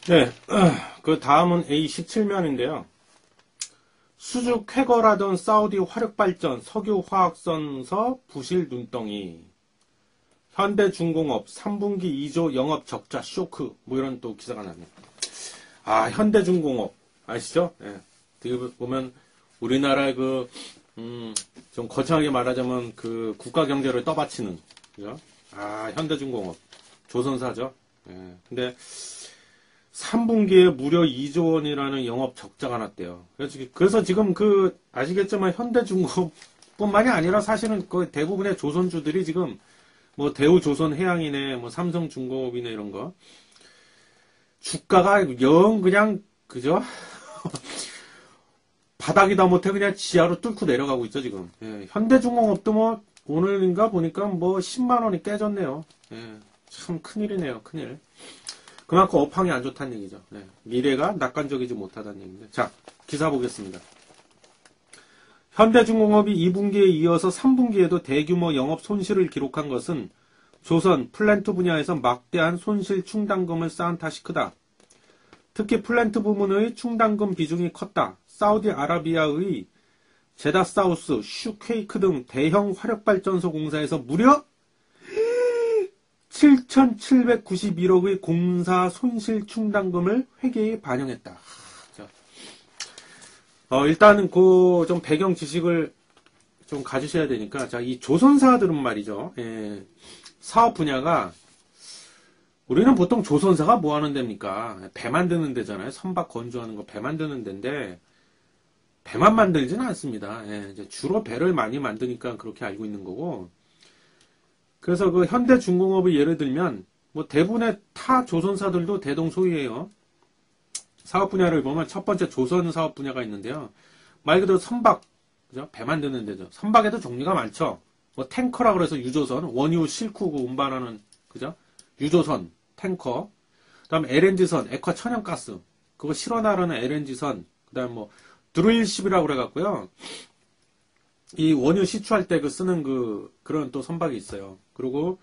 네, 그 다음은 A17면인데요. 수주 쾌거라던 사우디 화력발전 석유화학선서 부실 눈덩이. 현대중공업 3분기 2조 영업 적자 쇼크. 뭐 이런 또 기사가 납니다. 아, 현대중공업. 아시죠? 예. 어떻게 보면 우리나라의 좀 거창하게 말하자면 그 국가 경제를 떠받치는, 그죠? 아, 현대중공업. 조선사죠. 예. 근데 3분기에 무려 2조 원이라는 영업 적자가 났대요. 그래서 지금 아시겠지만 현대중공업뿐만이 아니라 사실은 그 대부분의 조선주들이 지금 뭐 대우조선해양이네, 뭐 삼성중공업이네 이런 거 주가가 영 그냥 그죠? 바닥이다 못해 그냥 지하로 뚫고 내려가고 있죠 지금. 예, 현대중공업도 뭐 오늘인가 보니까 뭐 10만 원이 깨졌네요. 예, 참 큰일이네요, 큰일. 그만큼 업황이 안 좋다는 얘기죠. 네, 미래가 낙관적이지 못하다는 얘기인데. 자, 기사 보겠습니다. 현대중공업이 2분기에 이어서 3분기에도 대규모 영업 손실을 기록한 것은 조선 플랜트 분야에서 막대한 손실 충당금을 쌓은 탓이 크다. 특히 플랜트 부문의 충당금 비중이 컸다. 사우디아라비아의 제다사우스, 슈케이크 등 대형 화력발전소 공사에서 무려 7,791억의 공사 손실 충당금을 회계에 반영했다. 일단은 좀 배경 지식을 좀 가지셔야 되니까, 자, 이 조선사들은 말이죠. 예, 사업 분야가, 우리는 보통 조선사가 뭐 하는 데입니까? 배 만드는 데잖아요. 선박 건조하는 거 배 만드는 데인데, 배만 만들지는 않습니다. 예, 이제 주로 배를 많이 만드니까 그렇게 알고 있는 거고, 그래서 그 현대중공업을 예를 들면 뭐 대부분의 타 조선사들도 대동소이해요. 사업 분야를 보면 첫 번째 조선 사업 분야가 있는데요. 말 그대로 선박, 그죠? 배 만드는 데죠. 선박에도 종류가 많죠. 뭐 탱커라 그래서 유조선, 원유 싣고 운반하는 그죠? 유조선, 탱커. 그다음에 LNG선, 액화 천연가스. 그거 실어나르는 LNG선. 그다음 뭐 드릴십이라고 그래갖고요. 이 원유 시추할 때 쓰는 그런 또 선박이 있어요. 그리고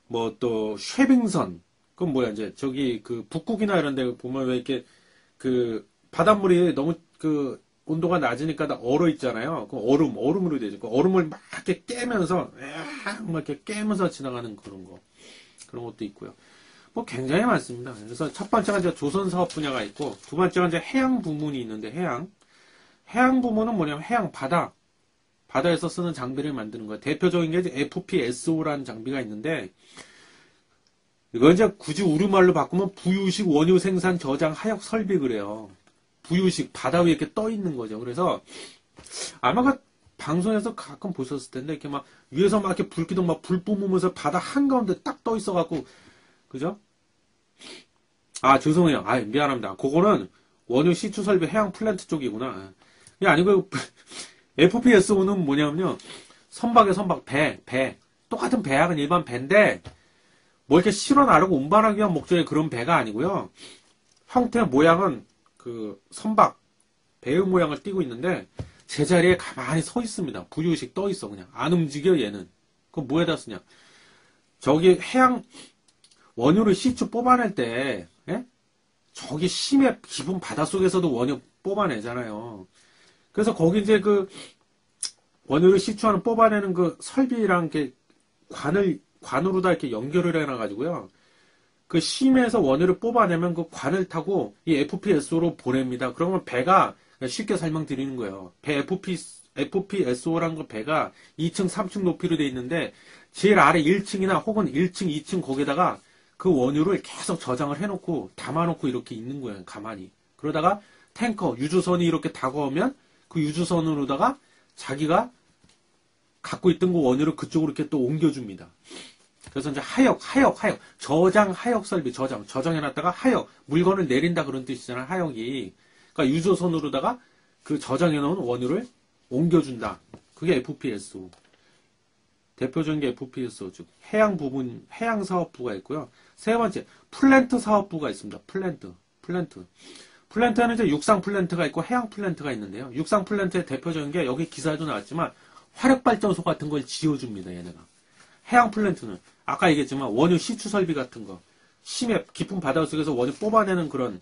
뭐 또 쉐빙선. 그건 뭐야 이제 저기 북극이나 이런 데 보면 왜 이렇게 바닷물이 너무 온도가 낮으니까 다 얼어 있잖아요. 그 얼음으로 되죠. 그 얼음을 막 이렇게 깨면서 막 이렇게 깨면서 지나가는 그런 것도 있고요. 뭐 굉장히 많습니다. 그래서 첫 번째가 이제 조선 사업 분야가 있고 두 번째가 이제 해양 부문이 있는데 해양 부문은 뭐냐면 해양 바다에서 쓰는 장비를 만드는 거예요. 대표적인 게 이제 FPSO라는 장비가 있는데, 이거 이제 굳이 우리말로 바꾸면 부유식 원유 생산 저장 하역 설비 그래요. 부유식 바다 위에 이렇게 떠 있는 거죠. 그래서 아마 방송에서 가끔 보셨을 텐데 이렇게 막 위에서 막 이렇게 불기둥 막 불 뿜으면서 바다 한가운데 딱 떠 있어 갖고 그죠? 아, 죄송해요. 아, 미안합니다. 그거는 원유 시추 설비 해양 플랜트 쪽이구나. 이게 아니고 FPSO는 뭐냐면요. 선박에 선박, 배. 똑같은 배하고는 일반 배인데, 뭐 이렇게 실어 나르고 운반하기 위한 목적의 그런 배가 아니고요. 형태, 모양은 선박, 배의 모양을 띠고 있는데, 제자리에 가만히 서 있습니다. 부유식 떠 있어, 그냥. 안 움직여, 얘는. 그럼 뭐에다 쓰냐. 저기 원유를 시추 뽑아낼 때, 예? 저기 심해 깊은 바닷속에서도 원유 뽑아내잖아요. 그래서 거기 이제 원유를 시추하는 뽑아내는 설비랑 이렇게 관으로다 이렇게 연결을 해놔가지고요. 그 심에서 원유를 뽑아내면 그 관을 타고 이 FPSO로 보냅니다. 그러면 배가 쉽게 설명드리는 거예요. FPSO라는 거 배가 2층, 3층 높이로 돼 있는데 제일 아래 1층이나 혹은 1층, 2층 거기다가 그 원유를 계속 저장을 해놓고 담아놓고 이렇게 있는 거예요. 가만히. 그러다가 탱커, 유조선이 이렇게 다가오면 그 유조선으로다가 자기가 갖고 있던 그 원유를 그쪽으로 이렇게 또 옮겨줍니다. 그래서 이제 하역. 저장 하역 설비, 저장해놨다가 하역. 물건을 내린다 그런 뜻이잖아요, 하역이. 그러니까 유조선으로다가 그 저장해놓은 원유를 옮겨준다. 그게 FPSO. 대표적인 게 FPSO, 즉, 해양 사업부가 있고요. 세 번째, 플랜트 사업부가 있습니다. 플랜트는 이제 육상 플랜트가 있고 해양 플랜트가 있는데요. 육상 플랜트의 대표적인 게 여기 기사에도 나왔지만 화력발전소 같은 걸 지어줍니다. 얘네가. 해양 플랜트는 아까 얘기했지만 원유 시추 설비 같은 거. 심해 깊은 바다 속에서 원유 뽑아내는 그런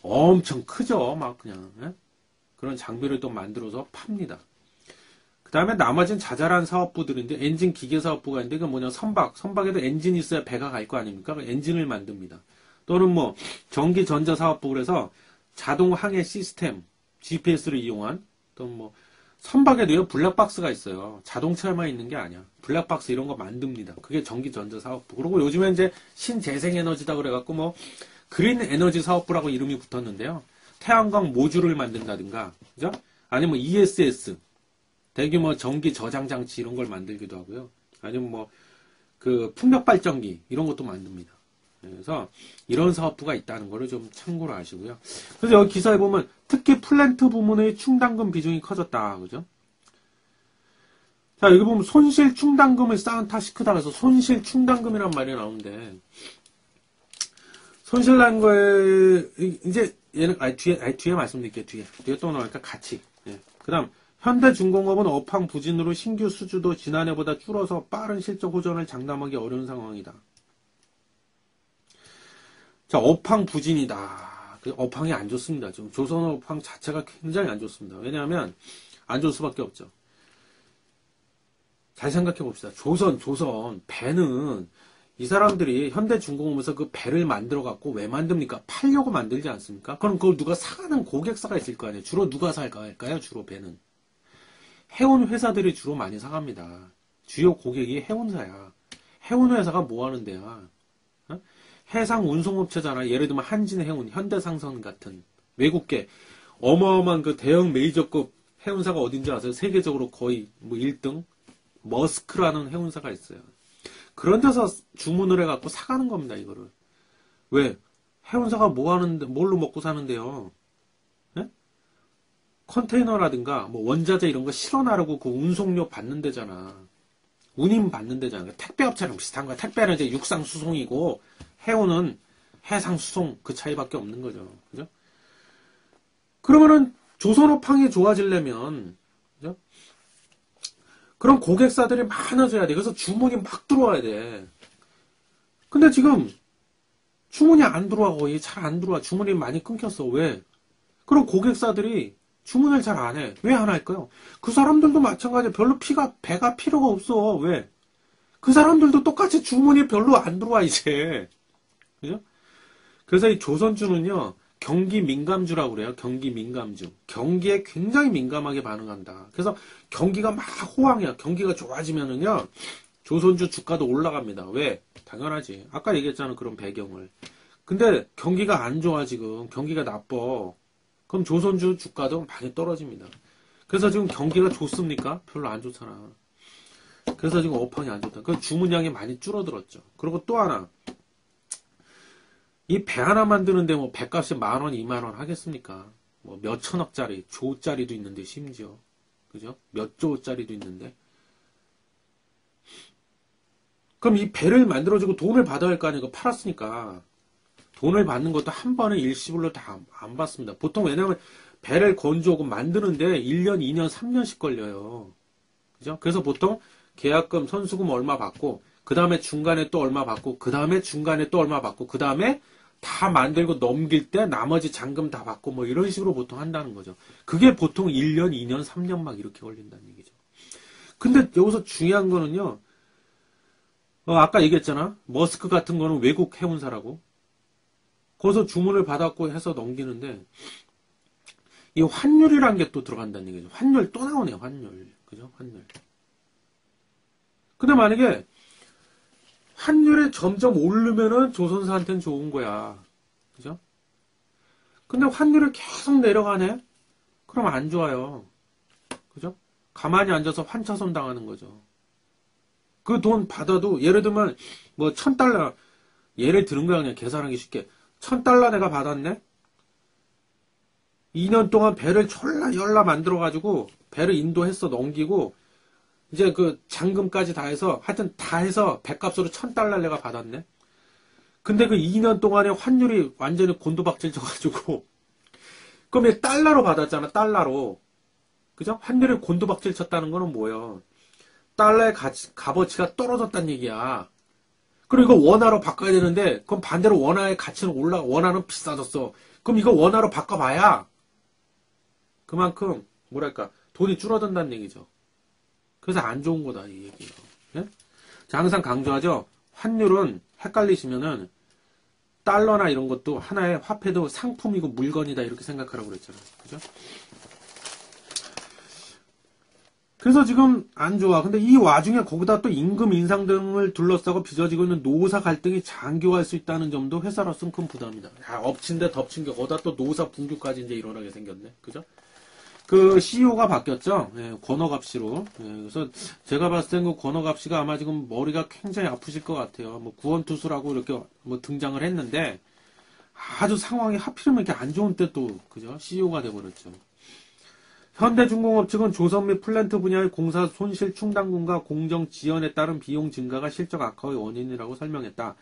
엄청 크죠. 막 그냥 예? 그런 장비를 또 만들어서 팝니다. 그 다음에 나머지는 자잘한 사업부들인데 엔진 기계 사업부가 있는데 그 뭐냐 선박에도 엔진이 있어야 배가 갈 거 아닙니까? 그 엔진을 만듭니다. 또는 뭐 전기 전자 사업부 그래서 자동 항해 시스템 GPS를 이용한 또 뭐 선박에도요 블랙박스가 있어요. 자동차에만 있는 게 아니야. 블랙박스 이런 거 만듭니다. 그게 전기 전자 사업부. 그리고 요즘에 이제 신재생 에너지다 그래갖고 뭐 그린 에너지 사업부라고 이름이 붙었는데요. 태양광 모듈을 만든다든가, 그죠? 아니면 ESS 대규모 전기 저장 장치 이런 걸 만들기도 하고요. 아니면 뭐 그 풍력 발전기 이런 것도 만듭니다. 그래서 이런 사업부가 있다는 거를 좀 참고로 아시고요. 그래서 여기 기사에 보면 특히 플랜트 부문의 충당금 비중이 커졌다. 그죠? 자, 여기 보면 손실 충당금을 쌓은 탓이 크다. 그래서 손실 충당금이란 말이 나오는데 손실난 거에 이제 얘는 뒤에 말씀드릴게요. 뒤에 또 나오니까 같이. 예. 그다음 현대중공업은 업황 부진으로 신규 수주도 지난해보다 줄어서 빠른 실적 호전을 장담하기 어려운 상황이다. 자, 업황 부진이다. 업황이 안 좋습니다. 지금 조선 업황 자체가 굉장히 안 좋습니다. 왜냐하면 안 좋을 수밖에 없죠. 잘 생각해 봅시다. 조선 배는 이 사람들이 현대중공업에서 그 배를 만들어 갖고 왜 만듭니까? 팔려고 만들지 않습니까? 그럼 그걸 누가 사가는 고객사가 있을 거 아니에요. 주로 누가 살까요? 주로 배는 해운 회사들이 주로 많이 사갑니다. 주요 고객이 해운사야. 해운 회사가 뭐 하는 데야? 어? 해상 운송업체잖아. 예를 들면 한진해운, 현대상선 같은 외국계 어마어마한 그 대형 메이저급 해운사가 어딘지 아세요? 세계적으로 거의 뭐 1등 머스크라는 해운사가 있어요. 그런 데서 주문을 해갖고 사가는 겁니다. 이거를 왜? 해운사가 뭐 하는데 뭘로 먹고 사는데요? 네? 컨테이너라든가 뭐 원자재 이런 거 실어나르고 그 운송료 받는 데잖아. 운임 받는 데잖아. 택배업체랑 비슷한 거야. 택배는 이제 육상 수송이고 해운은 해상 수송 그 차이밖에 없는 거죠. 그죠? 그러면은 조선업황이 좋아지려면 그죠? 그런 고객사들이 많아져야 돼. 그래서 주문이 막 들어와야 돼. 근데 지금 주문이 안 들어와. 거의 잘 안 들어와. 주문이 많이 끊겼어. 왜? 그럼 고객사들이 주문을 잘 안 해. 왜 안 할까요? 그 사람들도 마찬가지야. 별로 배가 필요가 없어. 왜? 그 사람들도 똑같이 주문이 별로 안 들어와, 이제. 그죠? 그래서 이 조선주는요, 경기 민감주라고 그래요. 경기 민감주. 경기에 굉장히 민감하게 반응한다. 그래서 경기가 막 호황이야. 경기가 좋아지면은요, 조선주 주가도 올라갑니다. 왜? 당연하지. 아까 얘기했잖아. 그런 배경을. 근데 경기가 안 좋아, 지금. 경기가 나빠. 그럼 조선주 주가도 많이 떨어집니다. 그래서 지금 경기가 좋습니까? 별로 안 좋잖아. 그래서 지금 업황이 안 좋다. 그 주문량이 많이 줄어들었죠. 그리고 또 하나. 이 배 하나 만드는데 뭐 배값이 10,000원, 20,000원 하겠습니까? 뭐 몇 천억짜리, 조짜리도 있는데 심지어. 그죠? 몇 조짜리도 있는데. 그럼 이 배를 만들어주고 돈을 받아야 할 거 아니에요? 팔았으니까. 돈을 받는 것도 한 번에 일시불로 다 안 받습니다. 보통 왜냐면 배를 건조하고 만드는데 1년, 2년, 3년씩 걸려요. 그죠? 그래서 보통 계약금, 선수금 얼마 받고, 그 다음에 중간에 또 얼마 받고, 그 다음에 중간에 또 얼마 받고, 그 다음에 다 만들고 넘길 때 나머지 잔금 다 받고 뭐 이런 식으로 보통 한다는 거죠. 그게 보통 1년, 2년, 3년 막 이렇게 걸린다는 얘기죠. 근데 여기서 중요한 거는요. 아까 얘기했잖아. 머스크 같은 거는 외국 해운사라고. 거기서 주문을 받았고 해서 넘기는데 이 환율이라는 게 또 들어간다는 얘기죠. 환율 또 나오네요. 환율. 그죠? 환율. 근데 만약에 환율이 점점 오르면은 조선사한테는 좋은 거야. 그죠? 근데 환율이 계속 내려가네? 그럼 안 좋아요. 그죠? 가만히 앉아서 환차손 당하는 거죠. 그 돈 받아도, 예를 들면, 뭐, 1,000달러, 예를 들은 거야, 그냥 계산하기 쉽게. 1,000달러 내가 받았네? 2년 동안 배를 열라 만들어가지고, 배를 인도했어, 넘기고, 이제 그 잔금까지 다 해서 하여튼 다 해서 배값으로 1,000달러 내가 받았네. 근데 그 2년 동안에 환율이 완전히 곤두박질 쳐가지고 그럼 얘 달러로 받았잖아. 달러로. 그죠? 환율이 곤두박질 쳤다는 거는 뭐예요? 달러의 값어치가 떨어졌다는 얘기야. 그리고 이거 원화로 바꿔야 되는데, 그럼 반대로 원화의 가치는 원화는 비싸졌어. 그럼 이거 원화로 바꿔봐야 그만큼, 뭐랄까, 돈이 줄어든다는 얘기죠. 그래서 안 좋은 거다, 이 얘기예요. 예? 자, 항상 강조하죠. 환율은 헷갈리시면은, 달러나 이런 것도 하나의 화폐도 상품이고 물건이다, 이렇게 생각하라고 그랬잖아요. 그죠? 그래서 지금 안 좋아. 근데 이 와중에 거기다 또 임금 인상 등을 둘러싸고 빚어지고 있는 노사 갈등이 장기화할 수 있다는 점도 회사로서는 큰 부담이다. 야, 엎친 데 덮친 게 거기다 또 노사 분규까지 이제 일어나게 생겼네. 그죠? 그 CEO가 바뀌었죠. 예, 권억갑 씨로. 예, 그래서 제가 봤을 땐 그 권억갑 씨가 아마 지금 머리가 굉장히 아프실 것 같아요. 뭐 구원투수라고 이렇게 뭐 등장을 했는데 아주 상황이 하필이면 이렇게 안 좋은 때 또 그죠? CEO가 돼버렸죠. 현대중공업 측은 조선 및 플랜트 분야의 공사 손실 충당금과 공정 지연에 따른 비용 증가가 실적 악화의 원인이라고 설명했다.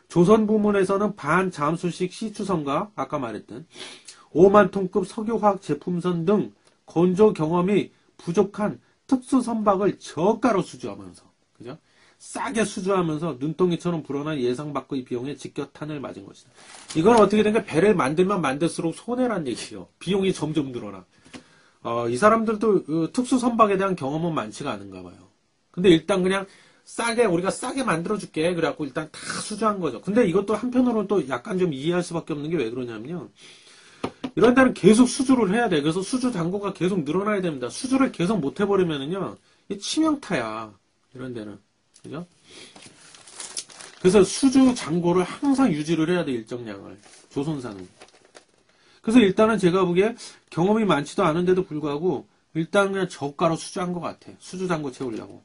조선 부문에서는 반잠수식 시추선과 아까 말했던 5만 톤급 석유화학 제품선 등 건조 경험이 부족한 특수 선박을 저가로 수주하면서 그죠? 싸게 수주하면서 눈덩이처럼 불어난 예상 밖의 비용에 직격탄을 맞은 것이다. 이건 어떻게 된 게 배를 만들면 만들수록 손해란 얘기예요. 비용이 점점 늘어나. 이 사람들도 그 특수 선박에 대한 경험은 많지가 않은가 봐요. 근데 일단 그냥 우리가 싸게 만들어줄게. 그래갖고 일단 다 수주한 거죠. 근데 이것도 한편으로는 또 약간 좀 이해할 수밖에 없는 게 왜 그러냐면요. 이런 데는 계속 수주를 해야 돼. 그래서 수주 잔고가 계속 늘어나야 됩니다. 수주를 계속 못 해버리면은요. 이게 치명타야. 이런 데는. 그죠? 그래서 수주 잔고를 항상 유지를 해야 돼. 일정량을. 조선사는. 그래서 일단은 제가 보기에 경험이 많지도 않은데도 불구하고 일단 그냥 저가로 수주한 것 같아. 수주 잔고 채우려고.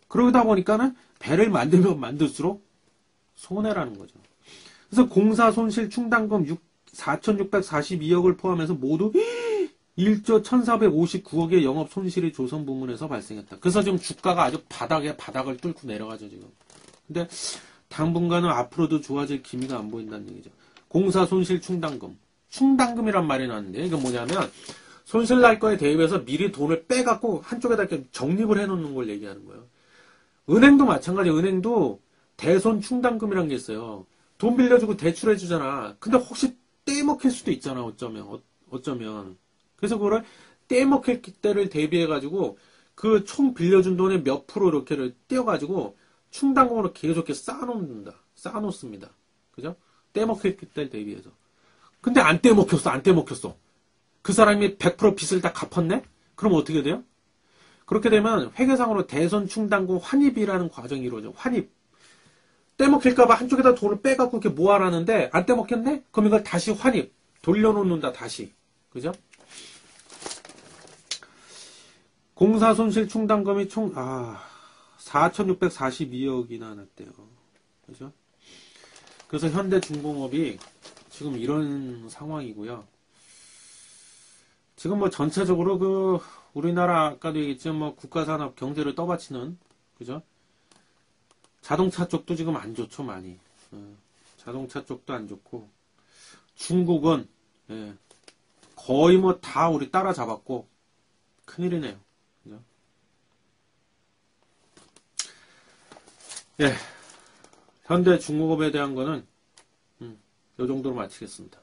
그러다 보니까는 배를 만들면 만들수록 손해라는 거죠. 그래서 공사 손실 충당금 4,642억을 포함해서 모두 1조 1,459억의 영업 손실이 조선 부문에서 발생했다. 그래서 지금 주가가 아주 바닥을 뚫고 내려가죠, 지금. 근데 당분간은 앞으로도 좋아질 기미가 안 보인다는 얘기죠. 공사 손실 충당금. 충당금이란 말이 나왔는데, 이건 뭐냐면, 손실 날 거에 대비해서 미리 돈을 빼갖고 한쪽에다 이렇게 적립을 해놓는 걸 얘기하는 거예요. 은행도 마찬가지예요. 은행도 대손 충당금이란 게 있어요. 돈 빌려주고 대출해주잖아. 근데 혹시 떼먹힐 수도 있잖아, 어쩌면. 그래서 그거를 떼먹힐 때를 대비해가지고 그 총 빌려준 돈의 몇 프로 이렇게를 떼어가지고 충당금으로 계속 이렇게 쌓아놓습니다. 그죠? 떼먹힐 때를 대비해서. 근데 안 떼먹혔어. 그 사람이 100% 빚을 다 갚았네? 그럼 어떻게 돼요? 그렇게 되면 회계상으로 대손 충당금 환입이라는 과정이 이루어져. 환입. 떼먹힐까봐 한쪽에다 돈을 빼갖고 이렇게 모아라는데 안 떼먹혔네? 그럼 이걸 다시 환입. 돌려놓는다, 다시. 그죠? 공사 손실 충당금이 총, 4,642억이나 났대요. 그죠? 그래서 현대중공업이 지금 이런 상황이고요. 지금 뭐 전체적으로 우리나라 아까도 얘기했지만 뭐 국가산업 경제를 떠받치는 그죠? 자동차 쪽도 지금 안 좋죠, 많이. 자동차 쪽도 안 좋고 중국은 거의 뭐 다 우리 따라잡았고 큰일이네요. 그죠? 현대중공업에 대한 거는 요 정도로 마치겠습니다.